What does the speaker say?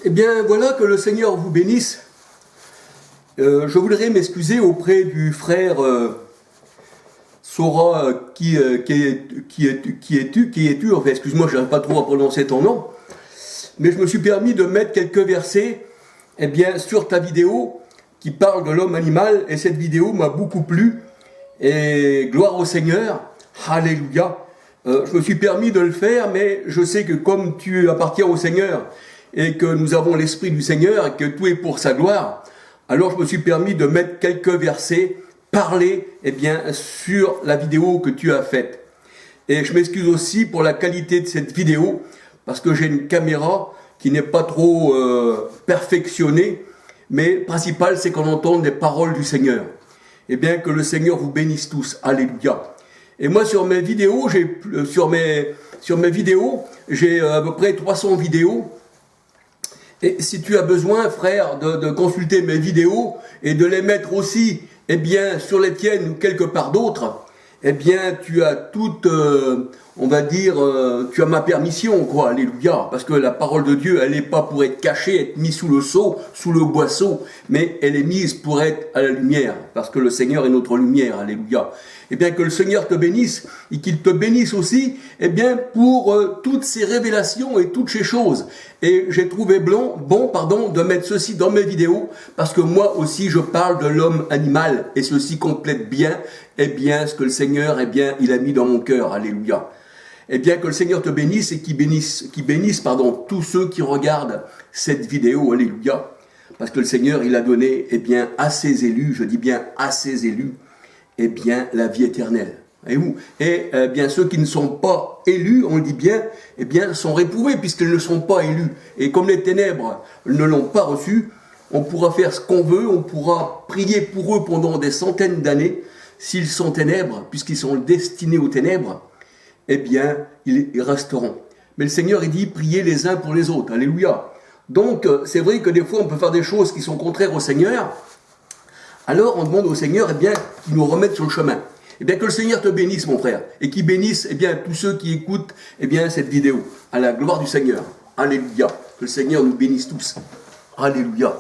Eh bien, voilà, que le Seigneur vous bénisse. Je voudrais m'excuser auprès du frère Sora qui est enfin, excuse-moi, je n'arrive pas trop à prononcer ton nom, mais je me suis permis de mettre quelques versets eh bien, sur ta vidéo qui parle de l'homme animal, et cette vidéo m'a beaucoup plu, et gloire au Seigneur, alléluia. Je me suis permis de le faire, mais je sais que comme tu appartiens au Seigneur, et que nous avons l'Esprit du Seigneur, et que tout est pour sa gloire, alors je me suis permis de mettre quelques versets, parler eh bien, sur la vidéo que tu as faite. Et je m'excuse aussi pour la qualité de cette vidéo, parce que j'ai une caméra qui n'est pas trop perfectionnée, mais le principal c'est qu'on entende les paroles du Seigneur. Et bien que le Seigneur vous bénisse tous, alléluia. Et moi sur mes vidéos, j'ai à peu près 300 vidéos. Et si tu as besoin, frère, de consulter mes vidéos et de les mettre aussi, eh bien, sur les tiennes ou quelque part d'autre, eh bien, tu as toute, on va dire, tu as ma permission, quoi, alléluia, parce que la parole de Dieu, elle n'est pas pour être cachée, être mise sous le seau, sous le boisseau, mais elle est mise pour être à la lumière, parce que le Seigneur est notre lumière, alléluia. Eh bien, que le Seigneur te bénisse, et qu'il te bénisse aussi, eh bien, pour toutes ces révélations et toutes ces choses. Et j'ai trouvé bon, de mettre ceci dans mes vidéos, parce que moi aussi, je parle de l'homme animal, et ceci complète bien, eh bien, ce que le Seigneur, eh bien, il a mis dans mon cœur, alléluia. Eh bien, que le Seigneur te bénisse, et qu'il bénisse, tous ceux qui regardent cette vidéo, alléluia. Parce que le Seigneur, il a donné, eh bien, à ses élus, je dis bien à ses élus, eh bien, la vie éternelle. Et bien, ceux qui ne sont pas élus, on le dit bien, eh bien, sont réprouvés, puisqu'ils ne sont pas élus. Et comme les ténèbres ne l'ont pas reçu, on pourra faire ce qu'on veut, on pourra prier pour eux pendant des centaines d'années. S'ils sont ténèbres, puisqu'ils sont destinés aux ténèbres, eh bien, ils resteront. Mais le Seigneur, il dit, priez les uns pour les autres. Alléluia. Donc, c'est vrai que des fois, on peut faire des choses qui sont contraires au Seigneur. Alors, on demande au Seigneur, eh bien, qu'il nous remette sur le chemin. Eh bien, que le Seigneur te bénisse, mon frère, et qu'il bénisse, eh bien, tous ceux qui écoutent, eh bien, cette vidéo. À la gloire du Seigneur. Alléluia. Que le Seigneur nous bénisse tous. Alléluia.